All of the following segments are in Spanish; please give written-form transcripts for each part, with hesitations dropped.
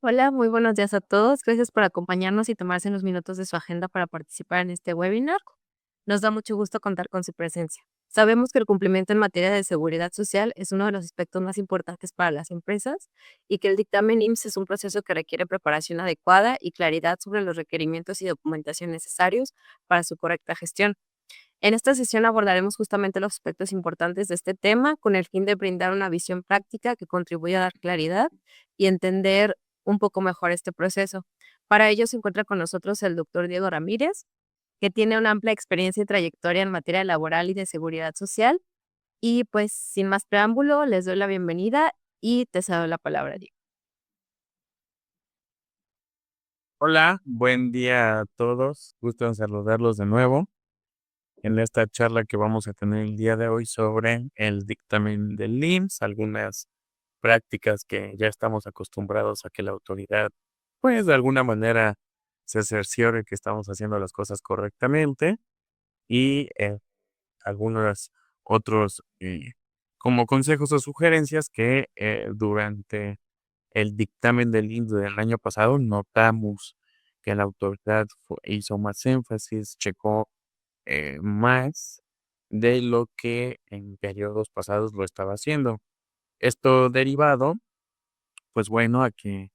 Hola, muy buenos días a todos. Gracias por acompañarnos y tomarse unos minutos de su agenda para participar en este webinar. Nos da mucho gusto contar con su presencia. Sabemos que el cumplimiento en materia de seguridad social es uno de los aspectos más importantes para las empresas y que el dictamen IMSS es un proceso que requiere preparación adecuada y claridad sobre los requerimientos y documentación necesarios para su correcta gestión. En esta sesión abordaremos justamente los aspectos importantes de este tema con el fin de brindar una visión práctica que contribuya a dar claridad y entender un poco mejor este proceso. Para ello se encuentra con nosotros el doctor Diego Ramírez, que tiene una amplia experiencia y trayectoria en materia laboral y de seguridad social. Y pues sin más preámbulo, les doy la bienvenida y te cedo la palabra, Diego. Hola, buen día a todos. Gusto en saludarlos de nuevo en esta charla que vamos a tener el día de hoy sobre el dictamen del IMSS, algunas prácticas que ya estamos acostumbrados a que la autoridad, pues de alguna manera se cerciore que estamos haciendo las cosas correctamente y algunos otros como consejos o sugerencias que durante el dictamen del INDE del año pasado notamos que la autoridad hizo más énfasis, checó más de lo que en periodos pasados lo estaba haciendo. Esto derivado, pues bueno, a que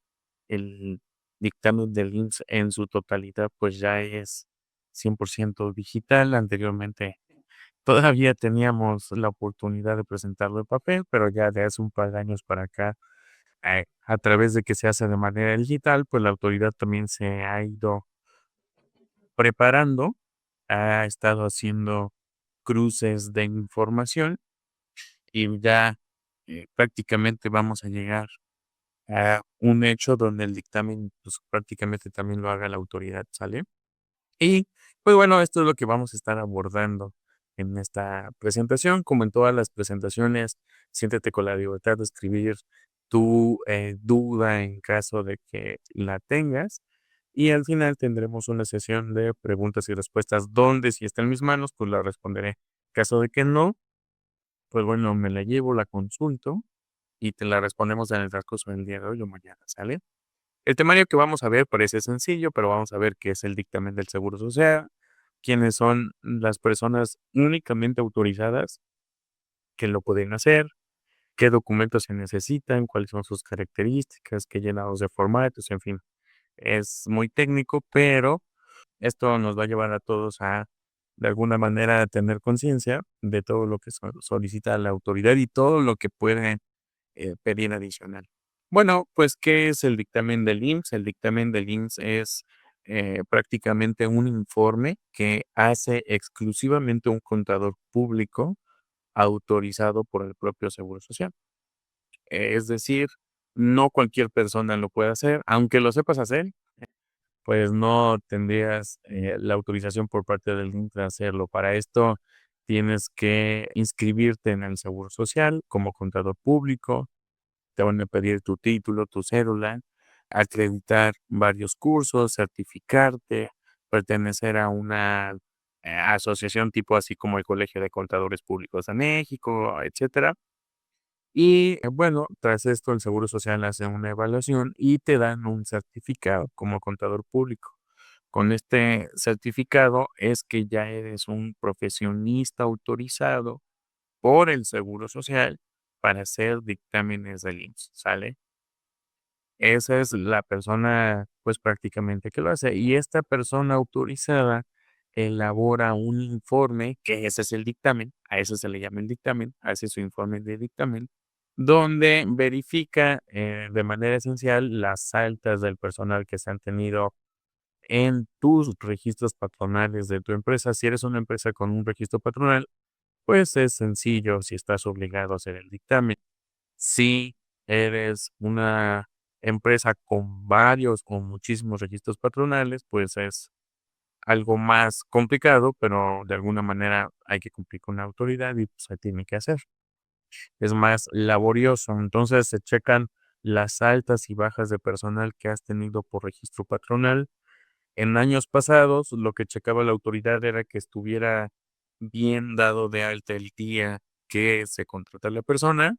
el dictamen del IMSS en su totalidad pues ya es 100% digital. Anteriormente todavía teníamos la oportunidad de presentarlo en papel, pero ya de hace un par de años para acá a través de que se hace de manera digital, pues la autoridad también se ha ido preparando, ha estado haciendo cruces de información y ya prácticamente vamos a llegar a un hecho donde el dictamen pues, prácticamente también lo haga la autoridad, ¿sale? Y pues bueno, esto es lo que vamos a estar abordando en esta presentación. Como en todas las presentaciones, siéntete con la libertad de escribir tu duda en caso de que la tengas. Y al final tendremos una sesión de preguntas y respuestas donde si está en mis manos, pues la responderé. En caso de que no, pues bueno, me la llevo, la consulto y te la respondemos en el transcurso del día de hoy o mañana, ¿sale? El temario que vamos a ver parece sencillo, pero vamos a ver qué es el dictamen del Seguro Social, quiénes son las personas únicamente autorizadas que lo pueden hacer, qué documentos se necesitan, cuáles son sus características, qué llenados de formatos, en fin. Es muy técnico, pero esto nos va a llevar a todos a, de alguna manera, tener conciencia de todo lo que solicita la autoridad y todo lo que puede pedir adicional. Bueno, pues, ¿qué es el dictamen del IMSS? El dictamen del IMSS es prácticamente un informe que hace exclusivamente un contador público autorizado por el propio Seguro Social. Es decir, no cualquier persona lo puede hacer, aunque lo sepas hacer, pues no tendrías la autorización por parte del IMSS de hacerlo. Para esto tienes que inscribirte en el Seguro Social como contador público, te van a pedir tu título, tu cédula, acreditar varios cursos, certificarte, pertenecer a una asociación tipo así como el Colegio de Contadores Públicos de México, etcétera. Y bueno, tras esto el Seguro Social hace una evaluación y te dan un certificado como contador público. Con este certificado es que ya eres un profesionista autorizado por el Seguro Social para hacer dictámenes del IMSS, ¿sale? Esa es la persona, pues, prácticamente que lo hace. Y esta persona autorizada elabora un informe, que ese es el dictamen, a eso se le llama el dictamen, hace su informe de dictamen, donde verifica, de manera esencial las altas del personal que se han tenido en tus registros patronales de tu empresa. Si eres una empresa con un registro patronal, pues es sencillo si estás obligado a hacer el dictamen. Si eres una empresa con varios o muchísimos registros patronales, pues es algo más complicado, pero de alguna manera hay que cumplir con la autoridad y pues se tiene que hacer. Es más laborioso. Entonces se checan las altas y bajas de personal que has tenido por registro patronal. En años pasados, lo que checaba la autoridad era que estuviera bien dado de alta el día que se contrata a la persona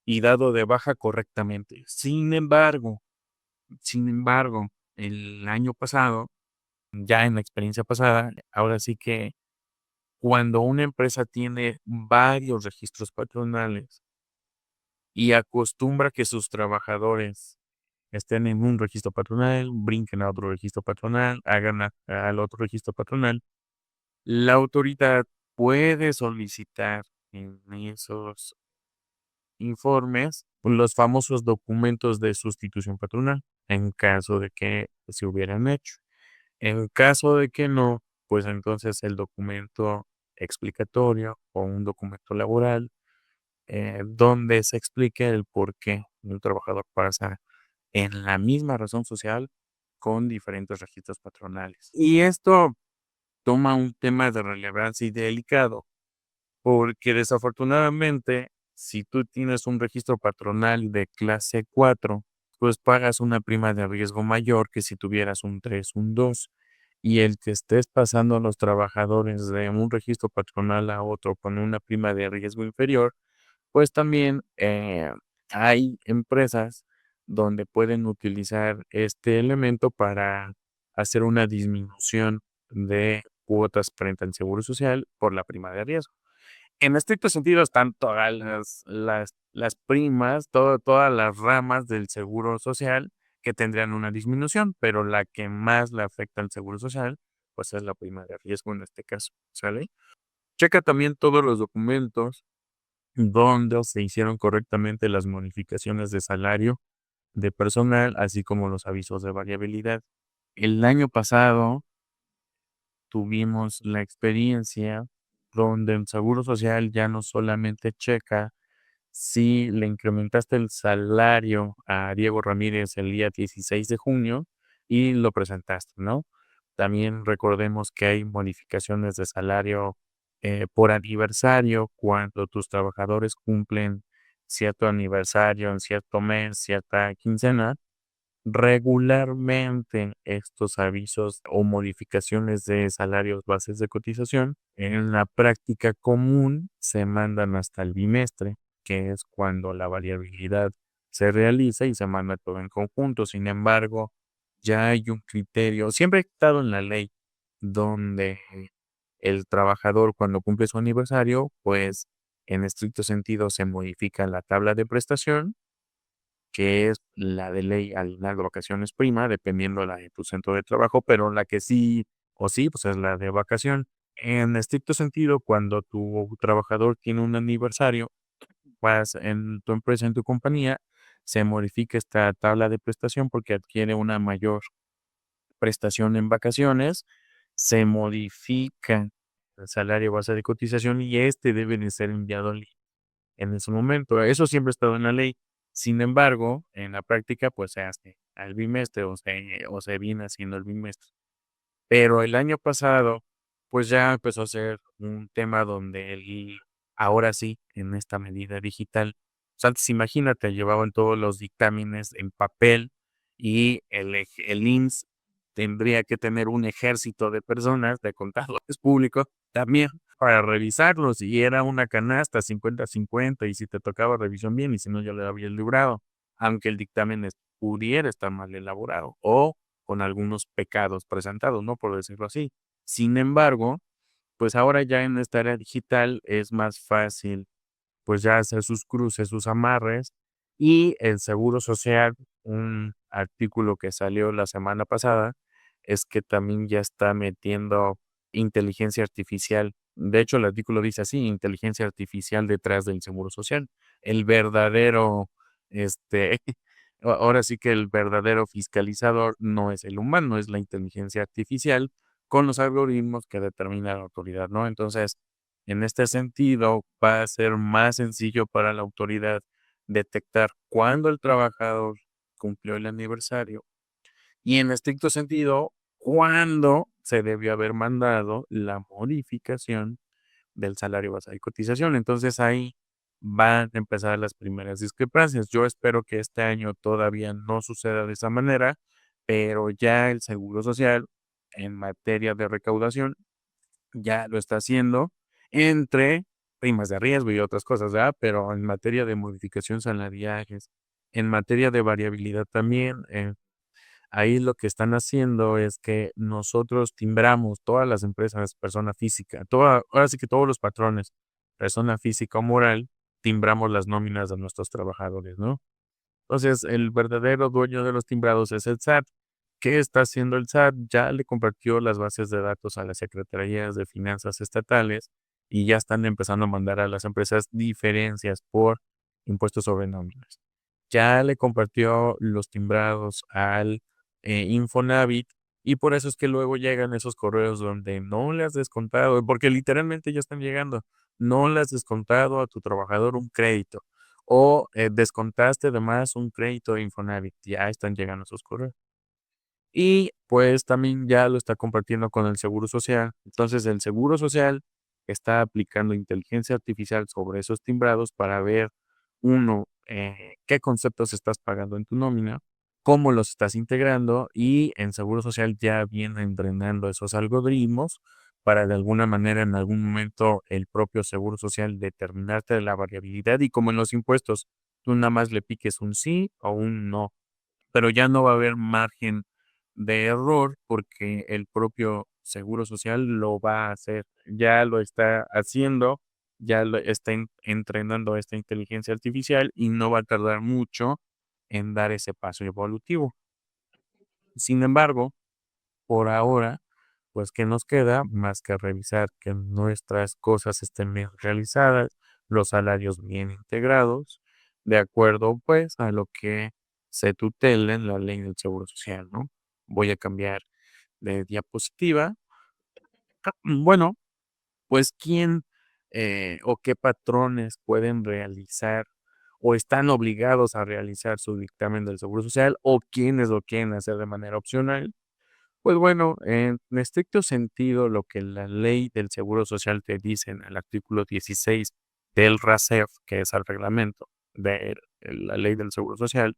y dado de baja correctamente. Sin embargo, Sin embargo, el año pasado, ya en la experiencia pasada, ahora sí que cuando una empresa tiene varios registros patronales y acostumbra que sus trabajadores estén en un registro patronal, brinquen a otro registro patronal, hagan al otro registro patronal, la autoridad puede solicitar en esos informes los famosos documentos de sustitución patronal, en caso de que se hubieran hecho. En caso de que no, pues entonces el documento explicatorio o un documento laboral donde se explique el por qué un trabajador pasa en la misma razón social con diferentes registros patronales. Y esto toma un tema de relevancia y delicado, porque desafortunadamente, si tú tienes un registro patronal de clase 4, pues pagas una prima de riesgo mayor que si tuvieras un 3, un 2. Y el que estés pasando a los trabajadores de un registro patronal a otro con una prima de riesgo inferior, pues también hay empresas donde pueden utilizar este elemento para hacer una disminución de cuotas frente al seguro social por la prima de riesgo. En estricto sentido están todas las primas, todas las ramas del seguro social que tendrían una disminución, pero la que más le afecta al seguro social, pues es la prima de riesgo en este caso, ¿sale? Checa también todos los documentos donde se hicieron correctamente las modificaciones de salario de personal, así como los avisos de variabilidad. El año pasado tuvimos la experiencia donde el Seguro Social ya no solamente checa si le incrementaste el salario a Diego Ramírez el día 16 de junio y lo presentaste, ¿no? También recordemos que hay modificaciones de salario por aniversario cuando tus trabajadores cumplen cierto aniversario en cierto mes, cierta quincena. Regularmente estos avisos o modificaciones de salarios bases de cotización en la práctica común se mandan hasta el bimestre, que es cuando la variabilidad se realiza y se manda todo en conjunto. Sin embargo, ya hay un criterio, siempre ha estado en la ley, donde el trabajador cuando cumple su aniversario, pues en estricto sentido se modifica la tabla de prestación, que es la de ley aguinaldo, vacaciones, prima, dependiendo la de tu centro de trabajo, pero la que sí o sí, pues es la de vacación. En estricto sentido, cuando tu trabajador tiene un aniversario, pues en tu empresa, en tu compañía, se modifica esta tabla de prestación porque adquiere una mayor prestación en vacaciones, se modifica el salario base de cotización y este debe de ser enviado al en ese momento. Eso siempre ha estado en la ley. Sin embargo, en la práctica, pues se hace al bimestre o se viene haciendo el bimestre. Pero el año pasado, pues ya empezó a ser un tema donde ahora sí, en esta medida digital, pues antes imagínate, llevaban todos los dictámenes en papel y el IMSS tendría que tener un ejército de personas, de contadores públicos, también para revisarlos y era una canasta 50-50 y si te tocaba revisión bien y si no ya le habías librado, aunque el dictamen pudiera estar mal elaborado o con algunos pecados presentados, ¿no? Por decirlo así. Sin embargo, pues ahora ya en esta era digital es más fácil, pues ya hacer sus cruces, sus amarres y el Seguro Social, un artículo que salió la semana pasada, es que también ya está metiendo inteligencia artificial. De hecho, el artículo dice así, inteligencia artificial detrás del Seguro Social. El verdadero, este, ahora sí que el verdadero fiscalizador no es el humano, es la inteligencia artificial con los algoritmos que determina la autoridad, ¿no? Entonces, en este sentido, va a ser más sencillo para la autoridad detectar cuándo el trabajador cumplió el aniversario y en estricto sentido, cuándo se debió haber mandado la modificación del salario base de cotización. Entonces ahí van a empezar las primeras discrepancias. Yo espero que este año todavía no suceda de esa manera, pero ya el Seguro Social en materia de recaudación ya lo está haciendo entre primas de riesgo y otras cosas, ¿verdad? Pero en materia de modificación salariales, en materia de variabilidad también, Ahí lo que están haciendo es que nosotros timbramos todas las empresas, persona física, ahora sí que todos los patrones, persona física o moral, timbramos las nóminas de nuestros trabajadores, ¿no? Entonces, el verdadero dueño de los timbrados es el SAT. ¿Qué está haciendo el SAT? Ya le compartió las bases de datos a las secretarías de finanzas estatales y ya están empezando a mandar a las empresas diferencias por impuestos sobre nóminas. Ya le compartió los timbrados al Infonavit y por eso es que luego llegan esos correos donde no le has descontado, porque literalmente ya están llegando, no le has descontado a tu trabajador un crédito o descontaste de más un crédito de Infonavit, ya están llegando esos correos. Y pues también ya lo está compartiendo con el Seguro Social. Entonces el Seguro Social está aplicando inteligencia artificial sobre esos timbrados para ver, uno, qué conceptos estás pagando en tu nómina, cómo los estás integrando y en Seguro Social ya viene entrenando esos algoritmos para de alguna manera en algún momento el propio Seguro Social determinarte la variabilidad y como en los impuestos, tú nada más le piques un sí o un no, pero ya no va a haber margen de error porque el propio Seguro Social lo va a hacer, ya lo está haciendo, ya lo está entrenando esta inteligencia artificial y no va a tardar mucho en dar ese paso evolutivo. Sin embargo, por ahora, pues, ¿qué nos queda más que revisar que nuestras cosas estén bien realizadas, los salarios bien integrados, de acuerdo, pues, a lo que se tutela en la ley del Seguro Social, ¿no? Voy a cambiar de diapositiva. Bueno, pues, ¿quién, o qué patrones pueden realizar o están obligados a realizar su dictamen del Seguro Social, o quiénes lo quieren hacer de manera opcional? Pues bueno, en estricto sentido, lo que la ley del Seguro Social te dice en el artículo 16 del RASEF, que es el reglamento de la ley del Seguro Social,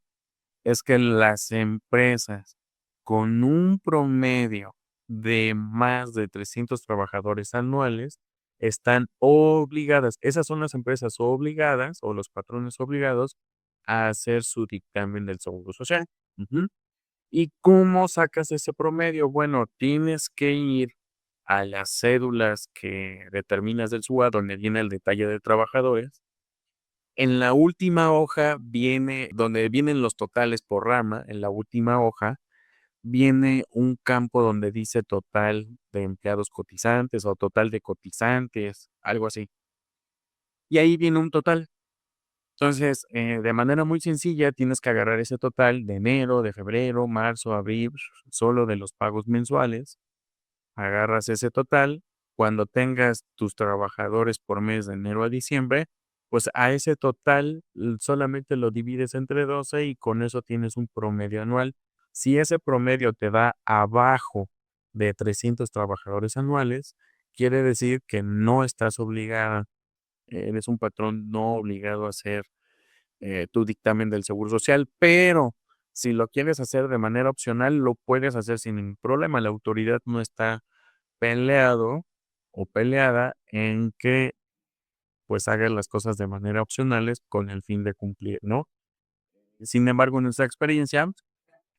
es que las empresas con un promedio de más de 300 trabajadores anuales están obligadas, esas son las empresas obligadas o los patrones obligados a hacer su dictamen del Seguro Social. Ujú. ¿Y cómo sacas ese promedio? Bueno, tienes que ir a las cédulas que determinas del SUA, donde viene el detalle de trabajadores. En la última hoja viene, donde vienen los totales por rama, en la última hoja viene un campo donde dice total de empleados cotizantes o total de cotizantes, algo así. Y ahí viene un total. Entonces, de manera muy sencilla, tienes que agarrar ese total de enero, de febrero, marzo, abril, solo de los pagos mensuales. Agarras ese total. Cuando tengas tus trabajadores por mes de enero a diciembre, pues a ese total solamente lo divides entre 12 y con eso tienes un promedio anual. Si ese promedio te da abajo de 300 trabajadores anuales, quiere decir que no estás obligada, eres un patrón no obligado a hacer tu dictamen del Seguro Social, pero si lo quieres hacer de manera opcional, lo puedes hacer sin ningún problema. La autoridad no está peleado o peleada en que pues hagas las cosas de manera opcionales con el fin de cumplir, ¿no? Sin embargo, en nuestra experiencia,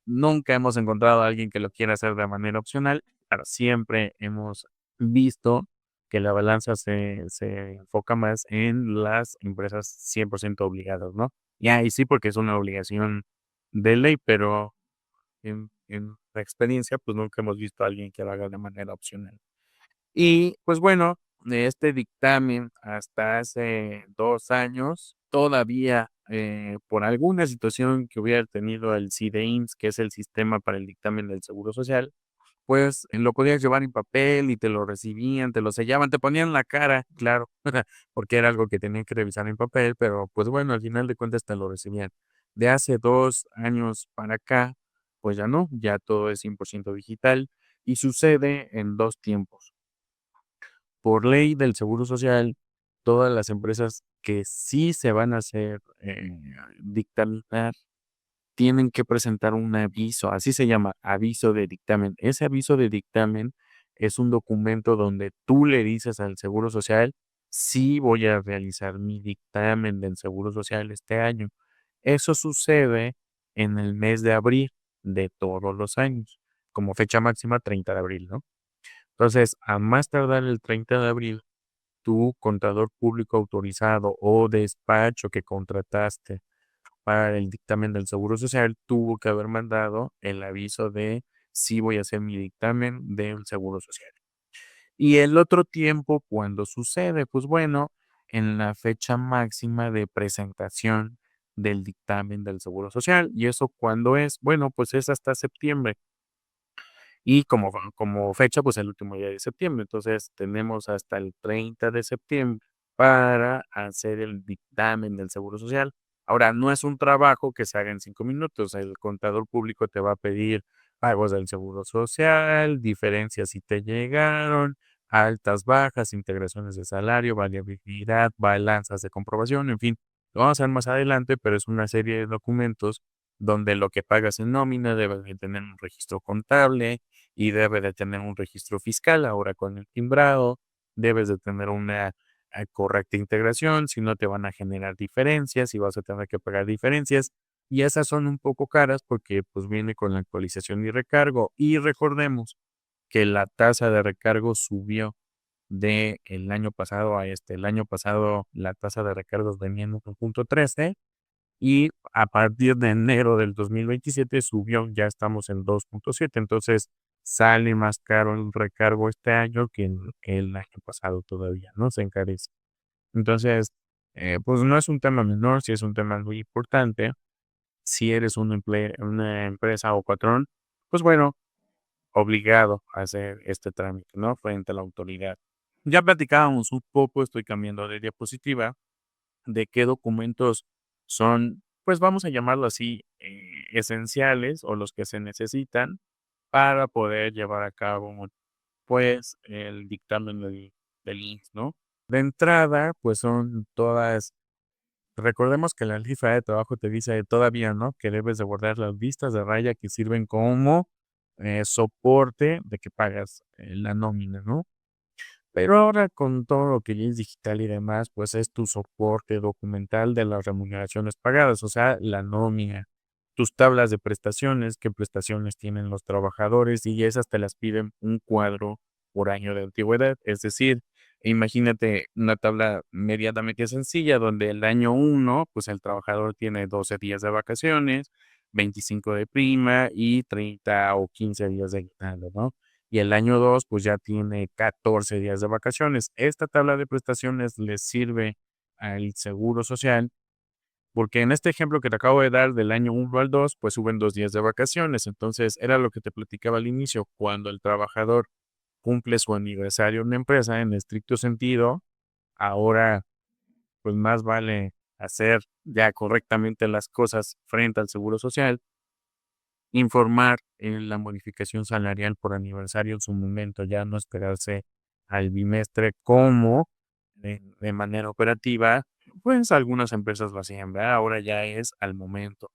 nunca hemos encontrado a alguien que lo quiera hacer de manera opcional, pero siempre hemos visto que la balanza se enfoca más en las empresas 100% obligadas, ¿no? Y ahí sí, porque es una obligación de ley, pero en la experiencia, pues nunca hemos visto a alguien que lo haga de manera opcional. Y pues bueno, de este dictamen hasta hace 2 años, todavía, por alguna situación que hubiera tenido el SIDEINS, que es el Sistema para el Dictamen del Seguro Social, pues, lo podías llevar en papel y te lo recibían, te lo sellaban, te ponían la cara, claro, porque era algo que tenían que revisar en papel, pero, pues bueno, al final de cuentas te lo recibían. De hace 2 años para acá, pues ya no, ya todo es 100% digital y sucede en 2 tiempos. Por ley del Seguro Social, todas las empresas que sí se van a hacer, dictaminar, tienen que presentar un aviso, así se llama, aviso de dictamen. Ese aviso de dictamen es un documento donde tú le dices al Seguro Social: "Sí voy a realizar mi dictamen del Seguro Social este año". Eso sucede en el mes de abril. de todos los años, como fecha máxima 30 de abril, ¿no? Entonces, a más tardar el 30 de abril, tu contador público autorizado o despacho que contrataste para el dictamen del Seguro Social tuvo que haber mandado el aviso de sí voy a hacer mi dictamen del Seguro Social. Y el otro tiempo, ¿cuándo sucede? Pues bueno, en la fecha máxima de presentación del dictamen del Seguro Social. ¿Y eso cuándo es? Bueno, pues es hasta septiembre. Y como fecha, pues el último día de septiembre. Entonces tenemos hasta el 30 de septiembre para hacer el dictamen del Seguro Social. Ahora, no es un trabajo que se haga en 5 minutos. El contador público te va a pedir pagos del Seguro Social, diferencias si te llegaron, altas, bajas, integraciones de salario, variabilidad, balanzas de comprobación, en fin. Lo vamos a ver más adelante, pero es una serie de documentos donde lo que pagas en nómina debe de tener un registro contable, y debe de tener un registro fiscal. Ahora con el timbrado debes de tener una correcta integración, si no te van a generar diferencias y vas a tener que pagar diferencias. Y esas son un poco caras porque pues viene con la actualización y recargo. Y recordemos que la tasa de recargo subió de el año pasado a este. El año pasado la tasa de recargos venía en 1.13 y a partir de enero del 2027 subió, ya estamos en 2.7, entonces sale más caro el recargo este año que el año pasado todavía, ¿no? Se encarece. Entonces, pues no es un tema menor, sí es un tema muy importante. Si eres una empresa o patrón, pues bueno, obligado a hacer este trámite, ¿no? Frente a la autoridad. Ya platicábamos un poco, estoy cambiando de diapositiva, de qué documentos son, pues vamos a llamarlo así, esenciales o los que se necesitan para poder llevar a cabo, pues, el dictamen del INSS, ¿no? De entrada, pues son todas, recordemos que la ley federal de trabajo te dice todavía, ¿no? Que debes de guardar las vistas de raya que sirven como soporte de que pagas la nómina, ¿no? Pero ahora con todo lo que ya es digital y demás, pues es tu soporte documental de las remuneraciones pagadas, o sea, la nómina, tus tablas de prestaciones, qué prestaciones tienen los trabajadores y esas te las piden un cuadro por año de antigüedad. Es decir, imagínate una tabla medianamente sencilla donde el año uno, pues el trabajador tiene 12 días de vacaciones, 25 de prima y 30 o 15 días de aguinaldo, ¿no? Y el año 2 pues ya tiene 14 días de vacaciones. Esta tabla de prestaciones les sirve al Seguro Social, porque en este ejemplo que te acabo de dar del año 1 al 2 pues suben 2 días de vacaciones. Entonces, era lo que te platicaba al inicio, cuando el trabajador cumple su aniversario en la empresa, en estricto sentido, ahora, pues más vale hacer ya correctamente las cosas frente al Seguro Social, informar en la modificación salarial por aniversario en su momento, ya no esperarse al bimestre como de manera operativa, pues algunas empresas lo hacían, ¿verdad? Ahora ya es al momento.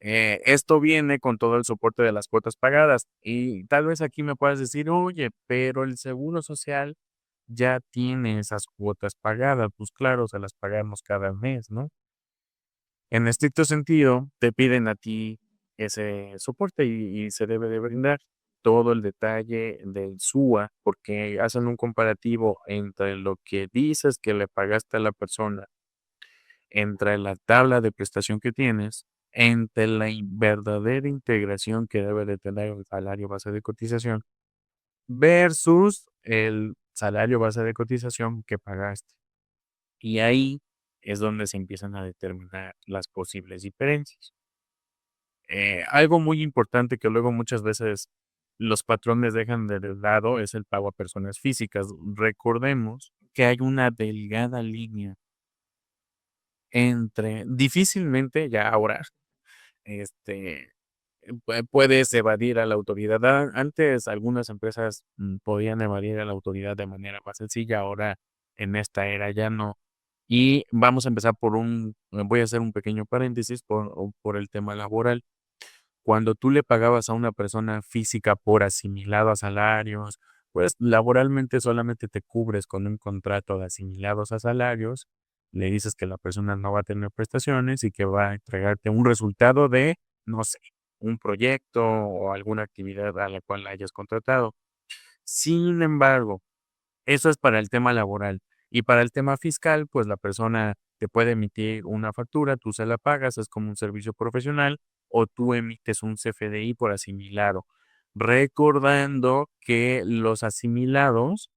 Esto viene con todo el soporte de las cuotas pagadas y tal vez aquí me puedas decir, oye, pero el Seguro Social ya tiene esas cuotas pagadas, pues claro, se las pagamos cada mes, ¿no? En estricto sentido, te piden a ti ese soporte y se debe de brindar todo el detalle del SUA, porque hacen un comparativo entre lo que dices que le pagaste a la persona, entre la tabla de prestación que tienes, entre la verdadera integración que debe de tener el salario base de cotización versus el salario base de cotización que pagaste. Y ahí es donde se empiezan a determinar las posibles diferencias. Algo muy importante que luego muchas veces los patrones dejan de lado es el pago a personas físicas. Recordemos que hay una delgada línea entre difícilmente ya ahora, este, puedes evadir a la autoridad. Antes algunas empresas podían evadir a la autoridad de manera más sencilla, ahora en esta era ya no. Y vamos a empezar voy a hacer un pequeño paréntesis por el tema laboral. Cuando tú le pagabas a una persona física por asimilado a salarios, pues laboralmente solamente te cubres con un contrato de asimilados a salarios, le dices que la persona no va a tener prestaciones y que va a entregarte un resultado de, no sé. un proyecto o alguna actividad a la cual hayas contratado. Sin embargo, eso es para el tema laboral. Y para el tema fiscal, pues la persona te puede emitir una factura, tú se la pagas, es como un servicio profesional, o tú emites un CFDI por asimilado. Recordando que los asimilados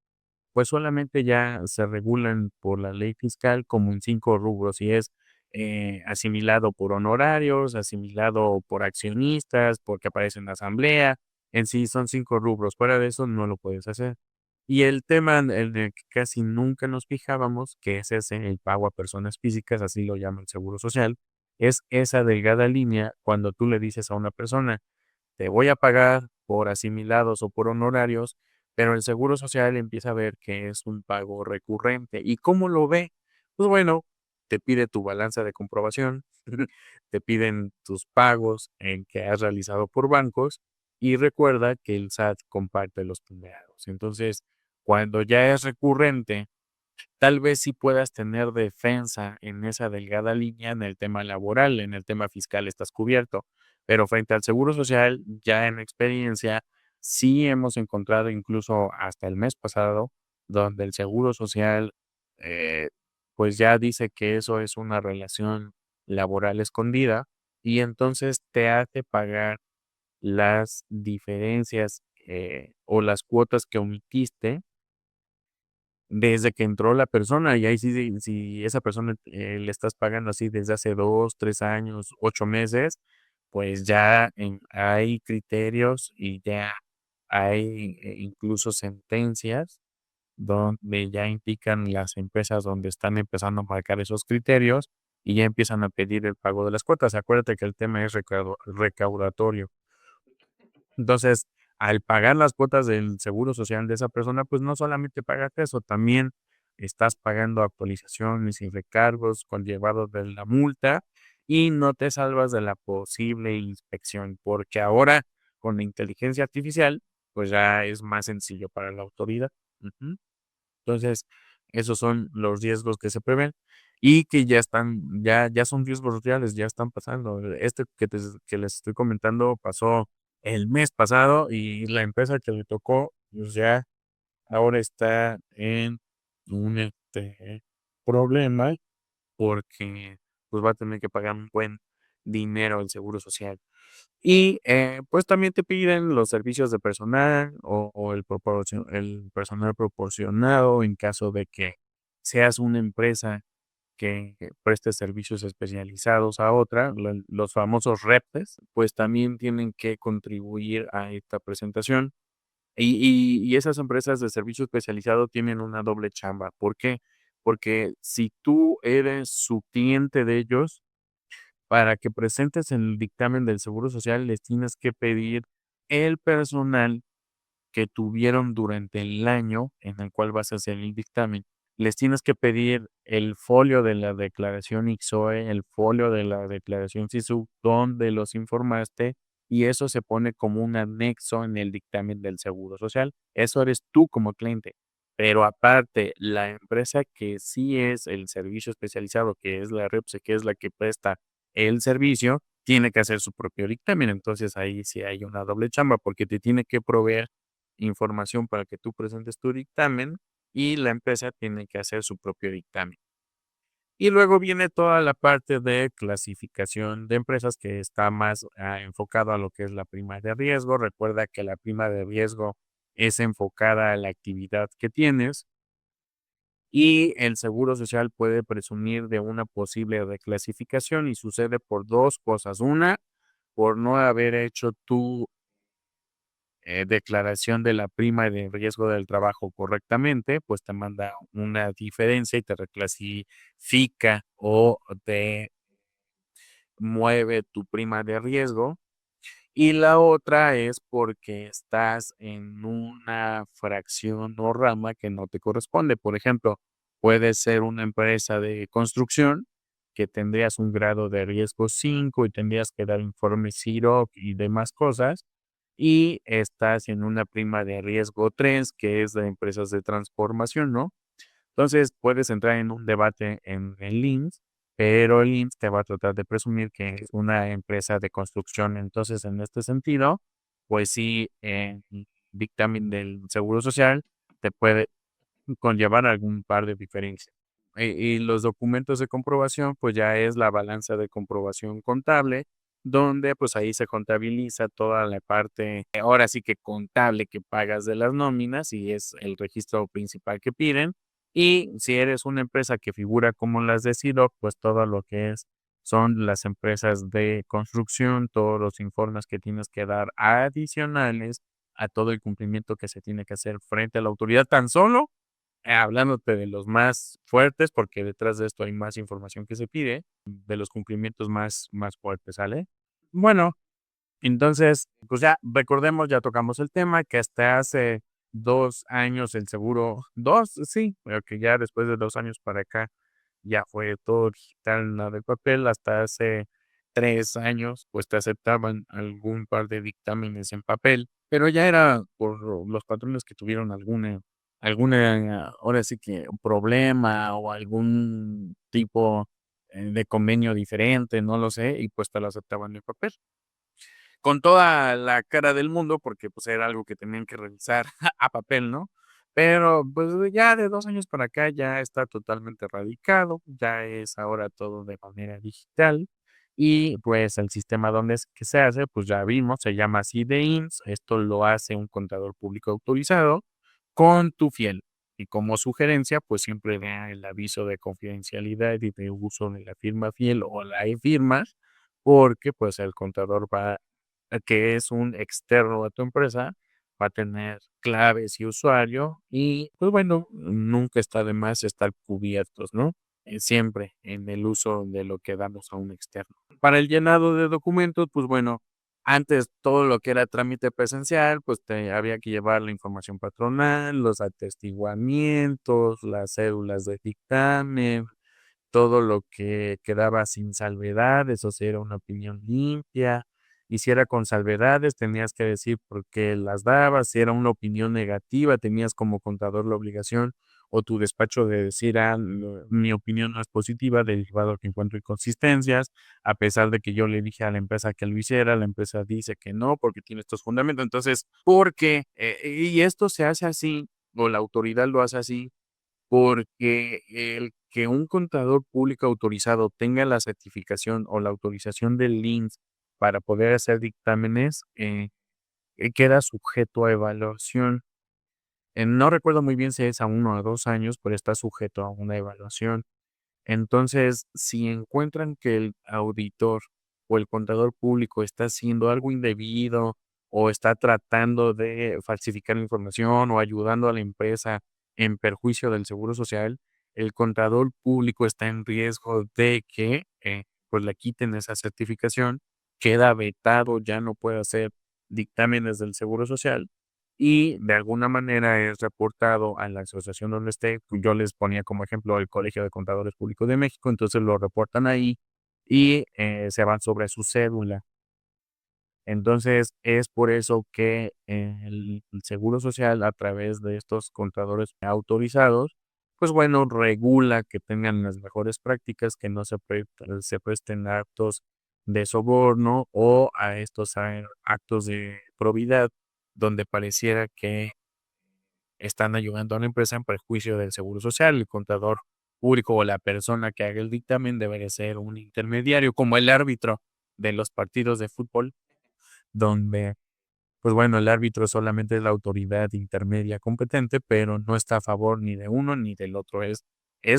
pues solamente ya se regulan por la ley fiscal como en 5 rubros, y es, asimilado por honorarios, asimilado por accionistas, porque aparece en la asamblea, en sí son 5 rubros, fuera de eso no lo puedes hacer. Y el tema en el de que casi nunca nos fijábamos, que es ese, el pago a personas físicas, así lo llama el Seguro Social, es esa delgada línea cuando tú le dices a una persona: "Te voy a pagar por asimilados o por honorarios", pero el Seguro Social empieza a ver que es un pago recurrente. ¿Y cómo lo ve? Pues bueno, te pide tu balanza de comprobación, te piden tus pagos en que has realizado por bancos y recuerda que el SAT comparte los primeros. Entonces, cuando ya es recurrente, tal vez sí puedas tener defensa en esa delgada línea en el tema laboral, en el tema fiscal estás cubierto, pero frente al seguro social, ya en experiencia, sí hemos encontrado incluso hasta el mes pasado, donde el seguro social, eh, pues ya dice que eso es una relación laboral escondida y entonces te hace pagar las diferencias o las cuotas que omitiste desde que entró la persona, y ahí sí, si esa persona, le estás pagando así desde hace 2 3 años, 8 meses, pues ya hay criterios y ya hay, incluso sentencias donde ya indican las empresas donde están empezando a marcar esos criterios y ya empiezan a pedir el pago de las cuotas. Acuérdate que el tema es recaudatorio. Entonces, al pagar las cuotas del seguro social de esa persona, pues no solamente pagas eso, también estás pagando actualizaciones y recargos conllevados de la multa y no te salvas de la posible inspección, porque ahora con la inteligencia artificial, pues ya es más sencillo para la autoridad. Ujú. Entonces, esos son los riesgos que se prevén y que ya están, ya son riesgos reales, ya están pasando. Este que les estoy comentando pasó el mes pasado y la empresa que le tocó, pues ya ahora está en un problema porque pues va a tener que pagar un buen dinero el seguro social. Y, pues, también te piden los servicios de personal o el personal proporcionado en caso de que seas una empresa que preste servicios especializados a otra, los famosos repes, pues, también tienen que contribuir a esta presentación. Y esas empresas de servicio especializado tienen una doble chamba, ¿por qué? Porque si tú eres su cliente de ellos, para que presentes el dictamen del Seguro Social, les tienes que pedir el personal que tuvieron durante el año en el cual vas a hacer el dictamen. Les tienes que pedir el folio de la declaración IXOE, el folio de la declaración SISU, donde los informaste, y eso se pone como un anexo en el dictamen del Seguro Social. Eso eres tú como cliente. Pero aparte, la empresa que sí es el servicio especializado, que es la REPSE, que es la que presta el servicio, tiene que hacer su propio dictamen. Entonces ahí sí hay una doble chamba porque te tiene que proveer información para que tú presentes tu dictamen y la empresa tiene que hacer su propio dictamen. Y luego viene toda la parte de clasificación de empresas que está más enfocado a lo que es la prima de riesgo. Recuerda que la prima de riesgo es enfocada a la actividad que tienes y el Seguro Social puede presumir de una posible reclasificación y sucede por dos cosas. Una, por no haber hecho tu declaración de la prima de riesgo del trabajo correctamente, pues te manda una diferencia y te reclasifica o te mueve tu prima de riesgo. Y la otra es porque estás en una fracción o rama que no te corresponde. Por ejemplo, puede ser una empresa de construcción que tendrías un grado de riesgo 5 y tendrías que dar informes CIROC y demás cosas. Y estás en una prima de riesgo 3 que es de empresas de transformación, ¿no? Entonces puedes entrar en un debate en el INSS pero el IMSS te va a tratar de presumir que es una empresa de construcción. Entonces, en este sentido, pues sí, dictamen del Seguro Social te puede conllevar algún par de diferencias. Y los documentos de comprobación, pues ya es la balanza de comprobación contable, donde pues ahí se contabiliza toda la parte, ahora sí que contable que pagas de las nóminas y es el registro principal que piden. Y si eres una empresa que figura como las de CIDOC, pues todo lo que son las empresas de construcción, todos los informes que tienes que dar adicionales a todo el cumplimiento que se tiene que hacer frente a la autoridad, tan solo hablándote de los más fuertes, porque detrás de esto hay más información que se pide, de los cumplimientos más fuertes, ¿sale? Bueno, entonces, pues ya recordemos, ya tocamos el tema, que hasta hace 2 años el seguro, dos, sí, pero que ya después de 2 años para acá ya fue todo digital, nada de papel, hasta hace 3 años, pues te aceptaban algún par de dictámenes en papel, pero ya era por los patrones que tuvieron alguna, ahora sí que un problema o algún tipo de convenio diferente, no lo sé, y pues te lo aceptaban en papel con toda la cara del mundo, porque, pues, era algo que tenían que revisar a papel, ¿no? Pero, pues, ya de 2 años para acá ya está totalmente erradicado, ya es ahora todo de manera digital y, pues, el sistema donde es que se hace, pues, ya vimos, se llama así de IMSS, esto lo hace un contador público autorizado con tu fiel. Y como sugerencia, pues, siempre da el aviso de confidencialidad y de uso de la firma fiel o la e-firma, porque, pues, el contador va que es un externo a tu empresa, va a tener claves y usuario y, pues bueno, nunca está de más estar cubiertos, ¿no? Siempre en el uso de lo que damos a un externo. Para el llenado de documentos, pues bueno, antes todo lo que era trámite presencial, pues te había que llevar la información patronal, los atestiguamientos, las cédulas de dictamen, todo lo que quedaba sin salvedades, o sea, era una opinión limpia. Y si era con salvedades, tenías que decir por qué las dabas. Si era una opinión negativa, tenías como contador la obligación o tu despacho de decir, mi opinión no es positiva, derivado que encuentro inconsistencias, a pesar de que yo le dije a la empresa que lo hiciera, la empresa dice que no, porque tiene estos fundamentos. Entonces, ¿por qué? Y esto se hace así, o la autoridad lo hace así, porque el que un contador público autorizado tenga la certificación o la autorización del INS para poder hacer dictámenes, queda sujeto a evaluación. No recuerdo muy bien si es a 1 o 2 años, pero está sujeto a una evaluación. Entonces, si encuentran que el auditor o el contador público está haciendo algo indebido o está tratando de falsificar información o ayudando a la empresa en perjuicio del seguro social, el contador público está en riesgo de que pues le quiten esa certificación, queda vetado, ya no puede hacer dictámenes del seguro social y de alguna manera es reportado a la asociación donde esté. Yo les ponía como ejemplo el Colegio de Contadores Públicos de México, entonces lo reportan ahí y se van sobre su cédula. Entonces es por eso que el Seguro Social a través de estos contadores autorizados, pues bueno, regula que tengan las mejores prácticas, que no se presten a actos de soborno o a estos actos de probidad donde pareciera que están ayudando a una empresa en perjuicio del seguro social. El contador público o la persona que haga el dictamen debería ser un intermediario, como el árbitro de los partidos de fútbol, donde, pues bueno, el árbitro solamente es la autoridad intermedia competente, pero no está a favor ni de uno ni del otro. Es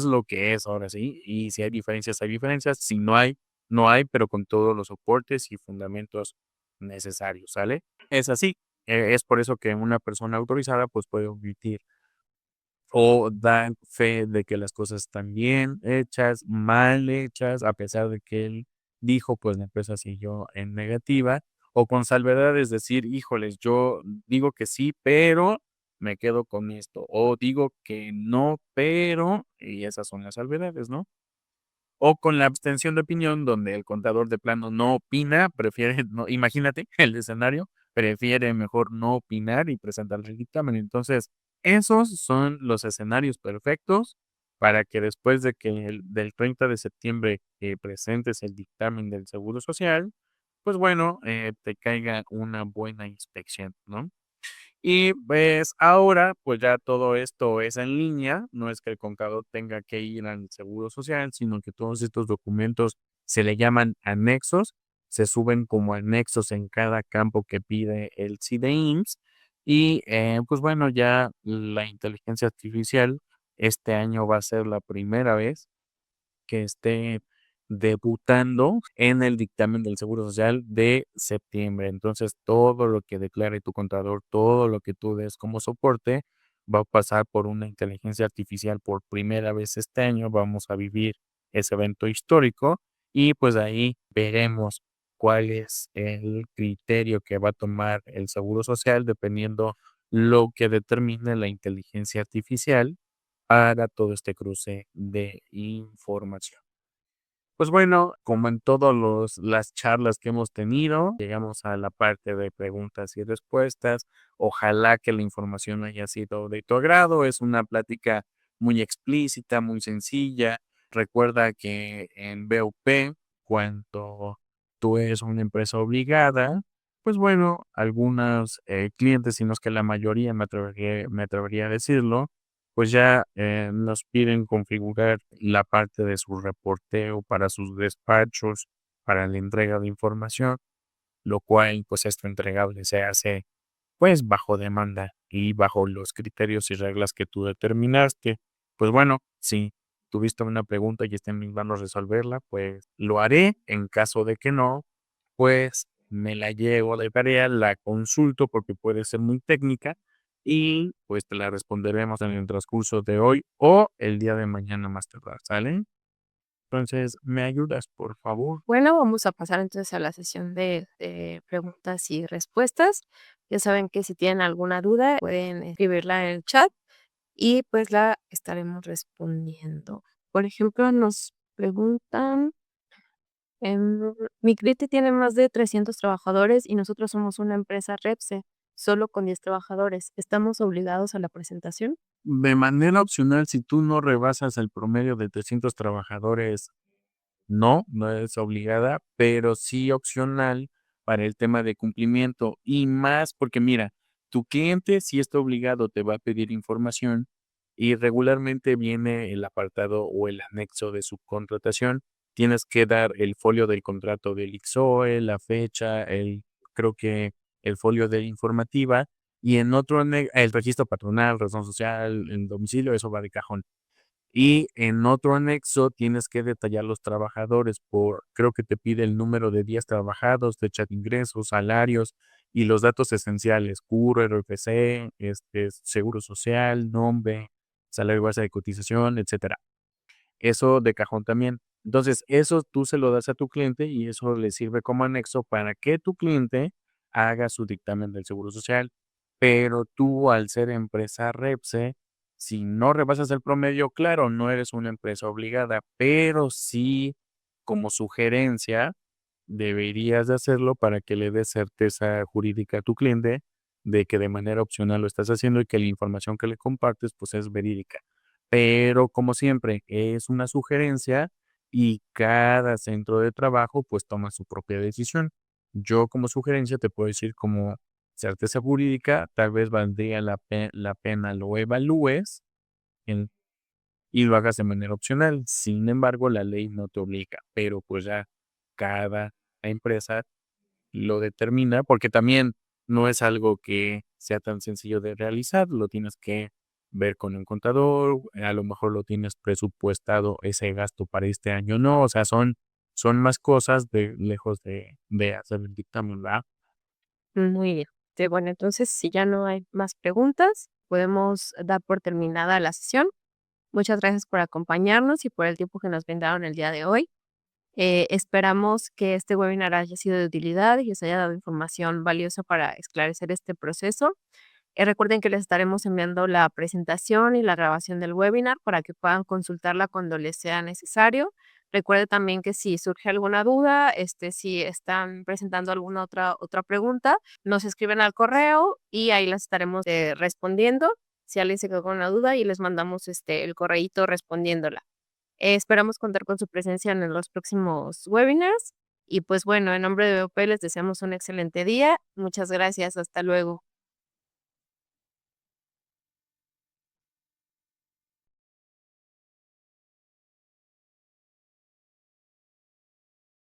lo que es ahora sí. Y si hay diferencias, hay diferencias. Si no hay, no hay, pero con todos los soportes y fundamentos necesarios, ¿sale? Es así. Es por eso que una persona autorizada pues puede omitir o dan fe de que las cosas están bien hechas, mal hechas, a pesar de que él dijo, pues la empresa siguió en negativa, o con salvedad, es decir, híjoles, yo digo que sí, pero me quedo con esto, o digo que no, pero, y esas son las salvedades, ¿no? O con la abstención de opinión, donde el contador de plano no opina, prefiere, no, imagínate el escenario, prefiere mejor no opinar y presentar el dictamen. Entonces, esos son los escenarios perfectos para que después de que del 30 de septiembre presentes el dictamen del Seguro Social, pues bueno, te caiga una buena inspección, ¿no? Y pues ahora, pues ya todo esto es en línea, no es que el contador tenga que ir al Seguro Social, sino que todos estos documentos se le llaman anexos, se suben como anexos en cada campo que pide el CIDEIMS y pues bueno, ya la inteligencia artificial este año va a ser la primera vez que esté debutando en el dictamen del Seguro Social de septiembre. Entonces, todo lo que declare tu contador, todo lo que tú des como soporte, va a pasar por una inteligencia artificial por primera vez este año. Vamos a vivir ese evento histórico y pues ahí veremos cuál es el criterio que va a tomar el Seguro Social dependiendo lo que determine la inteligencia artificial para todo este cruce de información. Pues bueno, como en todas las charlas que hemos tenido, llegamos a la parte de preguntas y respuestas. Ojalá que la información haya sido de tu agrado. Es una plática muy explícita, muy sencilla. Recuerda que en BOP, cuando tú eres una empresa obligada, pues bueno, algunos clientes, si no es que la mayoría, me atrevería a decirlo, pues ya nos piden configurar la parte de su reporteo para sus despachos, para la entrega de información, lo cual pues esto entregable se hace pues bajo demanda y bajo los criterios y reglas que tú determinaste. Pues bueno, si tuviste una pregunta y está en mis manos resolverla, pues lo haré. En caso de que no, pues me la llevo de tarea, la consulto porque puede ser muy técnica y pues te la responderemos en el transcurso de hoy o el día de mañana más tardar, ¿sale? Entonces, ¿me ayudas, por favor? Bueno, vamos a pasar entonces a la sesión de preguntas y respuestas. Ya saben que si tienen alguna duda pueden escribirla en el chat y pues la estaremos respondiendo. Por ejemplo, nos preguntan, mi cliente tiene más de 300 trabajadores y nosotros somos una empresa Repse, solo con 10 trabajadores. ¿Estamos obligados a la presentación? De manera opcional, si tú no rebasas el promedio de 300 trabajadores. No, no es obligada, pero sí opcional para el tema de cumplimiento y más porque mira, tu cliente si está obligado te va a pedir información y regularmente viene el apartado o el anexo de subcontratación. Tienes que dar el folio del contrato del IXOE, la fecha, creo que el folio de informativa y en otro, el registro patronal, razón social, el domicilio, eso va de cajón. Y en otro anexo tienes que detallar los trabajadores creo que te pide el número de días trabajados, fecha de ingresos, salarios y los datos esenciales, CURO, RFC, seguro social, nombre, salario base de cotización, etcétera. Eso de cajón también. Entonces, eso tú se lo das a tu cliente y eso le sirve como anexo para que tu cliente haga su dictamen del Seguro Social. Pero tú, al ser empresa Repse, si no rebasas el promedio, claro, no eres una empresa obligada, pero sí, como sugerencia, deberías de hacerlo para que le des certeza jurídica a tu cliente de que de manera opcional lo estás haciendo y que la información que le compartes, pues, es verídica. Pero como siempre, es una sugerencia y cada centro de trabajo pues toma su propia decisión. Yo como sugerencia te puedo decir como certeza jurídica, tal vez valdría la pena lo evalúes en- y lo hagas de manera opcional. Sin embargo, la ley no te obliga, pero pues ya cada empresa lo determina, porque también no es algo que sea tan sencillo de realizar, lo tienes que ver con un contador, a lo mejor lo tienes presupuestado ese gasto para este año, no, o sea, son más cosas de lejos de hacer el dictamen, ¿verdad? Muy bien. Bueno, entonces, si ya no hay más preguntas, podemos dar por terminada la sesión. Muchas gracias por acompañarnos y por el tiempo que nos brindaron el día de hoy. Esperamos que este webinar haya sido de utilidad y les haya dado información valiosa para esclarecer este proceso. Recuerden que les estaremos enviando la presentación y la grabación del webinar para que puedan consultarla cuando les sea necesario. Recuerde también que si surge alguna duda, si están presentando alguna otra pregunta, nos escriben al correo y ahí las estaremos respondiendo. si alguien se quedó con una duda y les mandamos el correíto respondiéndola. Esperamos contar con su presencia en los próximos webinars y pues bueno, en nombre de BOP les deseamos un excelente día. Muchas gracias. Hasta luego.